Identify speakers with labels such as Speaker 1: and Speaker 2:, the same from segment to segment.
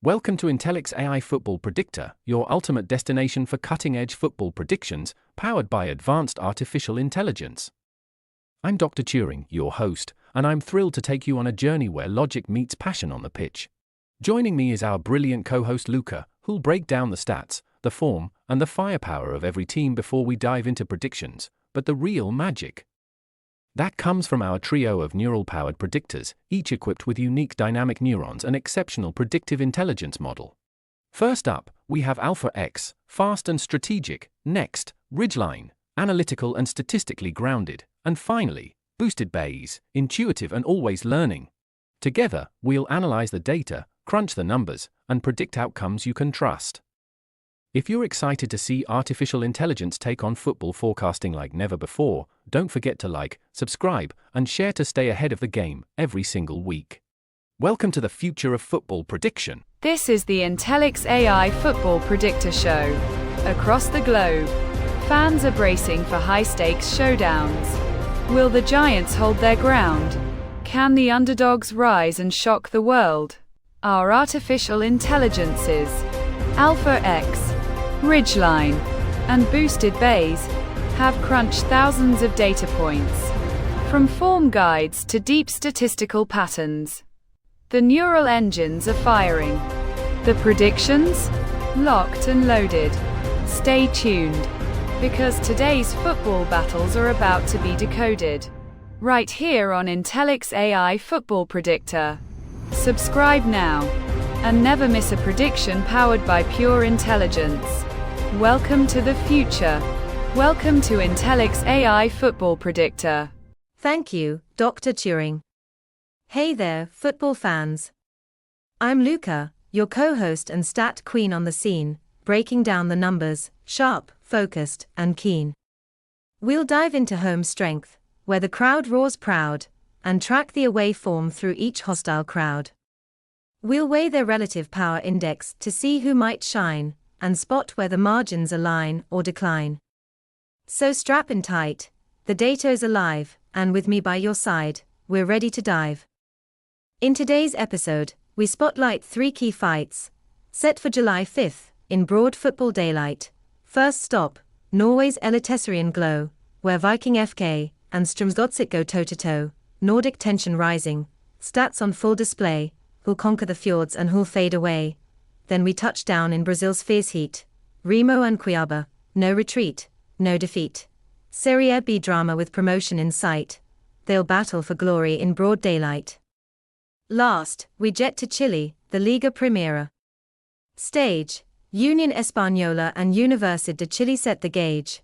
Speaker 1: Welcome to Intellic's AI Football Predictor, your ultimate destination for cutting-edge football predictions, powered by advanced artificial intelligence. I'm Dr. Turing, your host, and I'm thrilled to take you on a journey where logic meets passion on the pitch. Joining me is our brilliant co-host Luca, who'll break down the stats, the form, and the firepower of every team before we dive into predictions, but the real magic. That comes from our trio of neural-powered predictors, each equipped with unique dynamic neurons and exceptional predictive intelligence model. First up, we have Alpha X, fast and strategic; next, Ridgeline, analytical and statistically grounded; and finally, Boosted Bayes, intuitive and always learning. Together, we'll analyze the data, crunch the numbers, and predict outcomes you can trust. If you're excited to see artificial intelligence take on football forecasting like never before, don't forget to like, subscribe, and share to stay ahead of the game every single week. Welcome to the future of football prediction.
Speaker 2: This is the Intellic's AI Football Predictor Show. Across the globe, fans are bracing for high-stakes showdowns. Will the Giants hold their ground? Can the underdogs rise and shock the world? Our artificial intelligences, Alpha X, Ridgeline, and Boosted Bayes, have crunched thousands of data points, from form guides to deep statistical patterns. The neural engines are firing. The predictions? Locked and loaded. Stay tuned, because today's football battles are about to be decoded. Right here on Intellic's AI Football Predictor. Subscribe now, and never miss a prediction powered by pure intelligence. Welcome to the future. Welcome to Intellic's AI Football Predictor.
Speaker 3: Thank you, Dr. Turing. Hey there, football fans. I'm Luca, your co-host and stat queen on the scene, breaking down the numbers, sharp, focused, and keen. We'll dive into home strength, where the crowd roars proud, and track the away form through each hostile crowd. We'll weigh their relative power index to see who might shine, and spot where the margins align or decline. So strap in tight, the data's alive, and with me by your side, we're ready to dive. In today's episode, we spotlight 3 key fights, set for July 5th, in broad football daylight. First stop, Norway's Eliteserien glow, where Viking FK and Strømsgodset go toe-to-toe, Nordic tension rising, stats on full display, who'll conquer the fjords and who'll fade away. Then we touch down in Brazil's fierce heat. Remo and Cuiabá, no retreat, no defeat. Serie B drama with promotion in sight. They'll battle for glory in broad daylight. Last, we jet to Chile, the Liga Primera. Stage, Unión Española and Universidad de Chile set the gauge.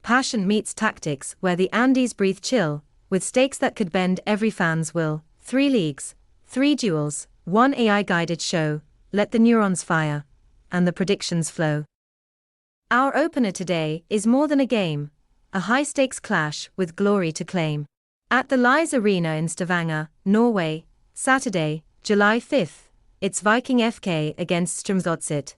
Speaker 3: Passion meets tactics where the Andes breathe chill, with stakes that could bend every fan's will. 3 leagues, 3 duels, 1 AI-guided show. Let the neurons fire, and the predictions flow. Our opener today is more than a game, a high-stakes clash with glory to claim. At the Lies Arena in Stavanger, Norway, Saturday, July 5th, it's Viking FK against Strømsgodset.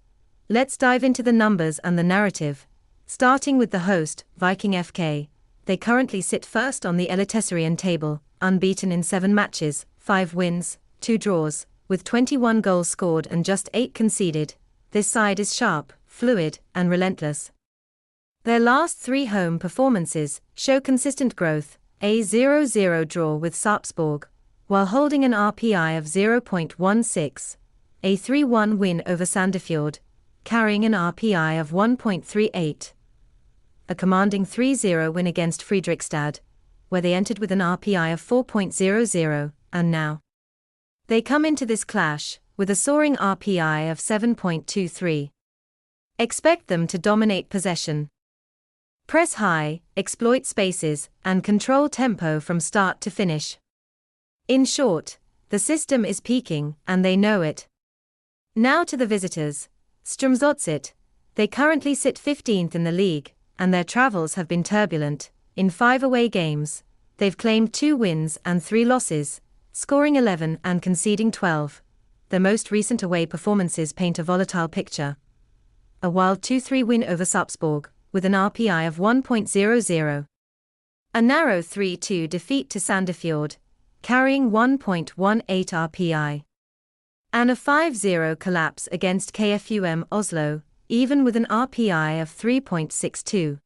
Speaker 3: Let's dive into the numbers and the narrative, starting with the host, Viking FK. They currently sit first on the Eliteserien table, unbeaten in 7 matches, 5 wins, 2 draws, with 21 goals scored and just 8 conceded. This side is sharp, fluid, and relentless. Their last 3 home performances show consistent growth, a 0-0 draw with Sarpsborg, while holding an RPI of 0.16, a 3-1 win over Sandefjord, carrying an RPI of 1.38, a commanding 3-0 win against Fredrikstad, where they entered with an RPI of 4.00, and now they come into this clash with a soaring RPI of 7.23. Expect them to dominate possession, press high, exploit spaces, and control tempo from start to finish. In short, the system is peaking, and they know it. Now to the visitors, Strømsgodset. They currently sit 15th in the league, and their travels have been turbulent. In 5 away games, they've claimed 2 wins and 3 losses, scoring 11 and conceding 12. Their most recent away performances paint a volatile picture. A wild 2-3 win over Sarpsborg, with an RPI of 1.00. A narrow 3-2 defeat to Sandefjord, carrying 1.18 RPI. and a 5-0 collapse against KFUM Oslo, even with an RPI of 3.62.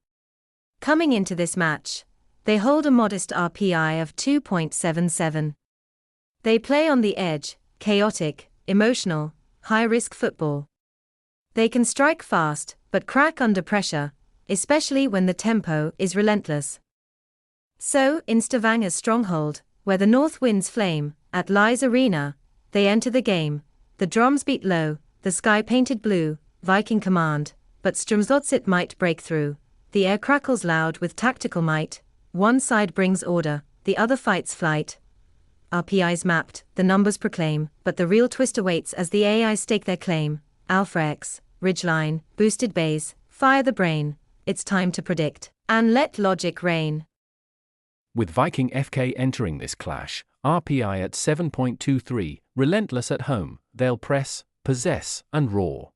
Speaker 3: Coming into this match, they hold a modest RPI of 2.77. They play on the edge, chaotic, emotional, high-risk football. They can strike fast, but crack under pressure, especially when the tempo is relentless. So, in Stavanger's stronghold, where the north winds flame, at Lies Arena, they enter the game, the drums beat low, the sky painted blue, Viking command, but Strømsgodset might break through. The air crackles loud with tactical might, one side brings order, the other fights flight. RPIs mapped, the numbers proclaim, but the real twist awaits as the AIs stake their claim. Alpha X, Ridgeline, boosted bays, fire the brain, it's time to predict, and let logic reign.
Speaker 1: With Viking FK entering this clash, RPI at 7.23, relentless at home, they'll press, possess, and roar.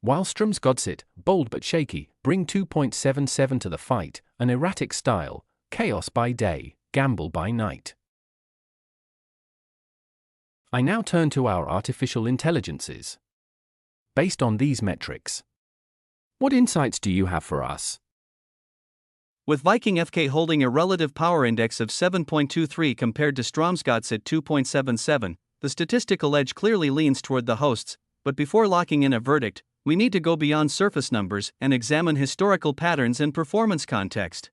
Speaker 1: While Strømsgodset, bold but shaky, bring 2.77 to the fight, an erratic style, chaos by day, gamble by night. I now turn to our artificial intelligences. Based on these metrics, what insights do you have for us?
Speaker 4: With Viking FK holding a relative power index of 7.23 compared to Strømsgodset 2.77, the statistical edge clearly leans toward the hosts, but before locking in a verdict, we need to go beyond surface numbers and examine historical patterns and performance context.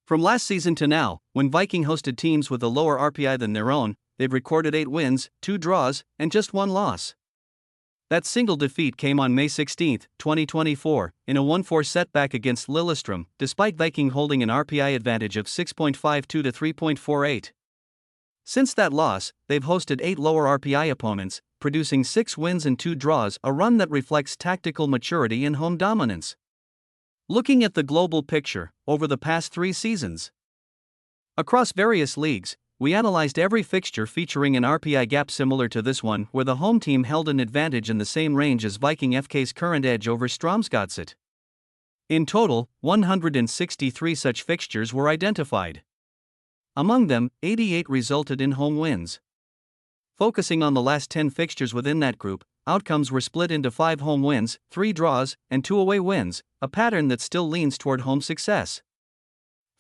Speaker 4: From last season to now, when Viking hosted teams with a lower RPI than their own, they've recorded 8 wins, 2 draws, and just 1 loss. That single defeat came on May 16, 2024, in a 1-4 setback against Lillestrøm, despite Viking holding an RPI advantage of 6.52 to 3.48. Since that loss, they've hosted 8 lower RPI opponents, producing 6 wins and 2 draws, a run that reflects tactical maturity and home dominance. Looking at the global picture, over the past 3 seasons, across various leagues, we analyzed every fixture featuring an RPI gap similar to this one, where the home team held an advantage in the same range as Viking FK's current edge over Strømsgodset. In total, 163 such fixtures were identified. Among them, 88 resulted in home wins. Focusing on the last 10 fixtures within that group, outcomes were split into 5 home wins, 3 draws, and 2 away wins, a pattern that still leans toward home success.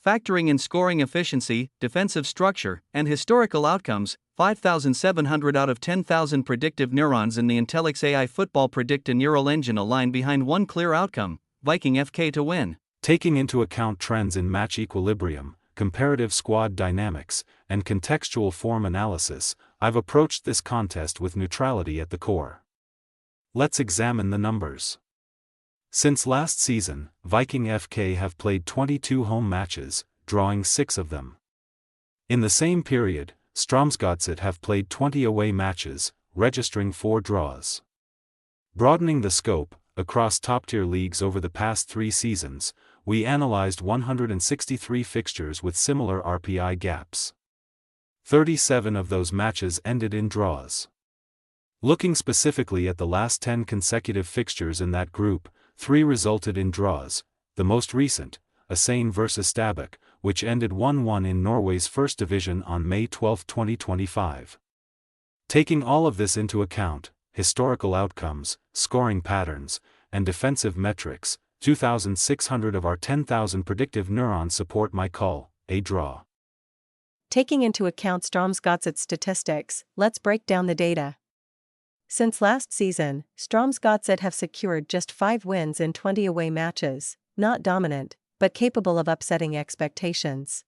Speaker 4: Factoring in scoring efficiency, defensive structure, and historical outcomes, 5,700 out of 10,000 predictive neurons in the Intelix AI Football Predictor neural engine align behind one clear outcome: Viking FK to win.
Speaker 5: Taking into account trends in match equilibrium, comparative squad dynamics, and contextual form analysis, I've approached this contest with neutrality at the core. Let's examine the numbers. Since last season, Viking FK have played 22 home matches, drawing 6 of them. In the same period, Strømsgodset have played 20 away matches, registering 4 draws. Broadening the scope, across top-tier leagues over the past 3 seasons, we analyzed 163 fixtures with similar RPI gaps. 37 of those matches ended in draws. Looking specifically at the last 10 consecutive fixtures in that group, 3 resulted in draws, the most recent, Asane vs Stabæk, which ended 1-1 in Norway's First Division on May 12, 2025. Taking all of this into account, historical outcomes, scoring patterns, and defensive metrics, 2,600 of our 10,000 predictive neurons support my call, a draw.
Speaker 6: Taking into account Strømsgodset's statistics, let's break down the data. Since last season, Strømsgodset have secured just 5 wins in 20 away matches, not dominant, but capable of upsetting expectations.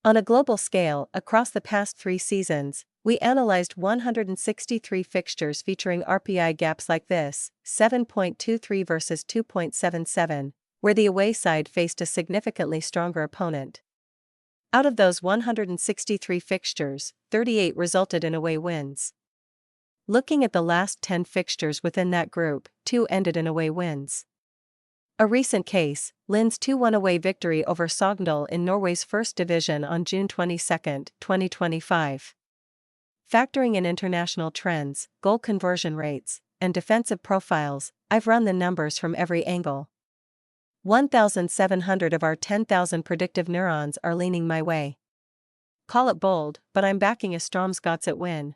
Speaker 6: On a global scale, across the past 3 seasons, we analyzed 163 fixtures featuring RPI gaps like this, 7.23 versus 2.77, where the away side faced a significantly stronger opponent. Out of those 163 fixtures, 38 resulted in away wins. Looking at the last 10 fixtures within that group, 2 ended in away wins. A recent case, Lin's 2-1 away victory over Sogndal in Norway's First Division on June 22, 2025. Factoring in international trends, goal conversion rates, and defensive profiles, I've run the numbers from every angle. 1,700 of our 10,000 predictive neurons are leaning my way. Call it bold, but I'm backing a Strømsgodset win.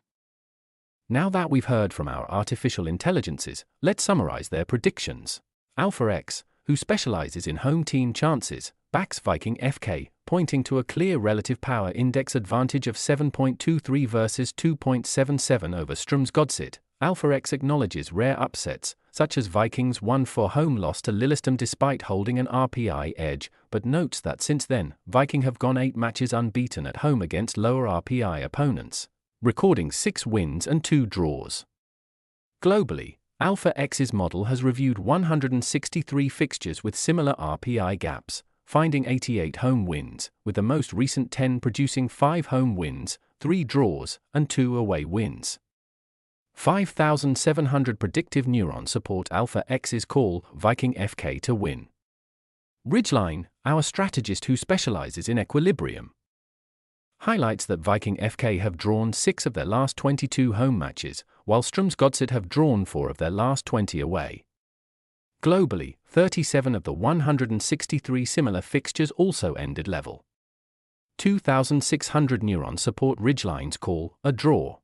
Speaker 1: Now that we've heard from our artificial intelligences, let's summarize their predictions. AlphaX, who specializes in home team chances, backs Viking FK, pointing to a clear relative power index advantage of 7.23 versus 2.77 over Strømsgodset. AlphaX acknowledges rare upsets, such as Vikings' 1-4 home loss to Lillestrøm despite holding an RPI edge, but notes that since then, Viking have gone 8 matches unbeaten at home against lower RPI opponents, recording 6 wins and 2 draws. Globally, AlphaX's model has reviewed 163 fixtures with similar RPI gaps, finding 88 home wins, with the most recent 10 producing 5 home wins, 3 draws, and 2 away wins. 5,700 predictive neurons support AlphaX's call, Viking FK to win. Ridgeline, our strategist who specializes in equilibrium, highlights that Viking FK have drawn 6 of their last 22 home matches, while Strømsgodset have drawn 4 of their last 20 away. Globally, 37 of the 163 similar fixtures also ended level. 2,600 neurons support Ridgeline's call, a draw.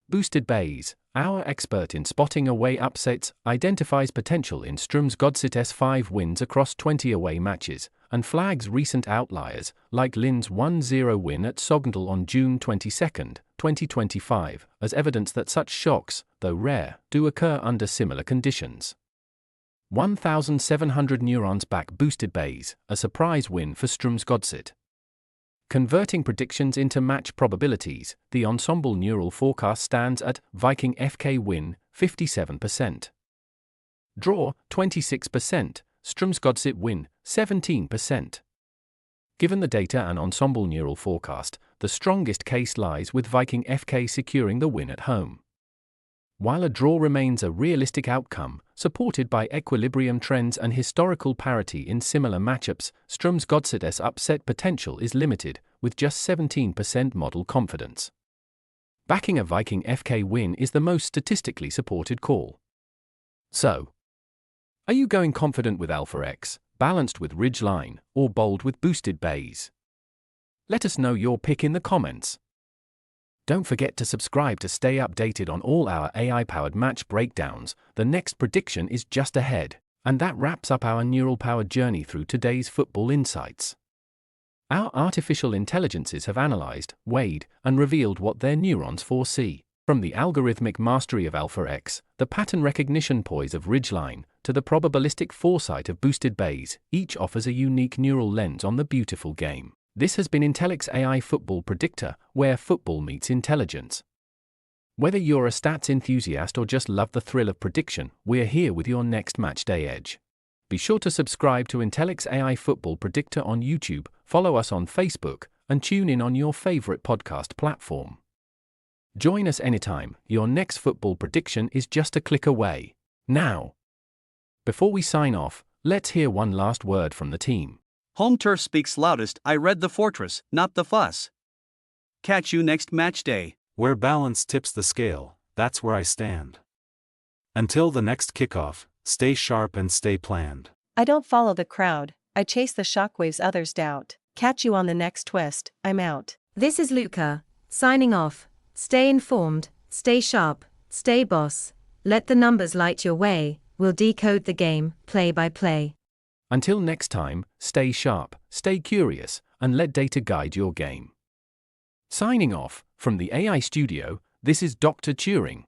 Speaker 1: Boosted Bayes, our expert in spotting away upsets, identifies potential in Strømsgodset's 5 wins across 20 away matches, and flags recent outliers, like Lin's 1-0 win at Sogndal on June 22, 2025, as evidence that such shocks, though rare, do occur under similar conditions. 1,700 neurons back Boosted Bayes, a surprise win for Strømsgodset. Converting predictions into match probabilities, the ensemble neural forecast stands at Viking FK win, 57%. Draw, 26%, Strømsgodset win, 17%. Given the data and ensemble neural forecast, the strongest case lies with Viking FK securing the win at home. While a draw remains a realistic outcome, supported by equilibrium trends and historical parity in similar matchups, Strømsgodset's upset potential is limited, with just 17% model confidence. Backing a Viking FK win is the most statistically supported call. So, are you going confident with AlphaX, balanced with Ridgeline, or bold with Boosted Bayes? Let us know your pick in the comments. Don't forget to subscribe to stay updated on all our AI-powered match breakdowns. The next prediction is just ahead, and that wraps up our neural-powered journey through today's football insights. Our artificial intelligences have analyzed, weighed, and revealed what their neurons foresee. From the algorithmic mastery of AlphaX, the pattern recognition poise of Ridgeline, to the probabilistic foresight of Boosted Bayes, each offers a unique neural lens on the beautiful game. This has been Intellic's AI Football Predictor, where football meets intelligence. Whether you're a stats enthusiast or just love the thrill of prediction, we're here with your next matchday edge. Be sure to subscribe to Intellic's AI Football Predictor on YouTube, follow us on Facebook, and tune in on your favorite podcast platform. Join us anytime, your next football prediction is just a click away. Now, before we sign off, let's hear one last word from the team.
Speaker 4: Home turf speaks loudest. I read the fortress, not the fuss. Catch you next match day.
Speaker 5: Where balance tips the scale, that's where I stand. Until the next kickoff, stay sharp and stay planned.
Speaker 6: I don't follow the crowd, I chase the shockwaves others doubt. Catch you on the next twist, I'm out.
Speaker 3: This is Luca, signing off. Stay informed, stay sharp, stay boss. Let the numbers light your way, we'll decode the game, play by play.
Speaker 1: Until next time, stay sharp, stay curious, and let data guide your game. Signing off, from the AI studio, this is Dr. Turing.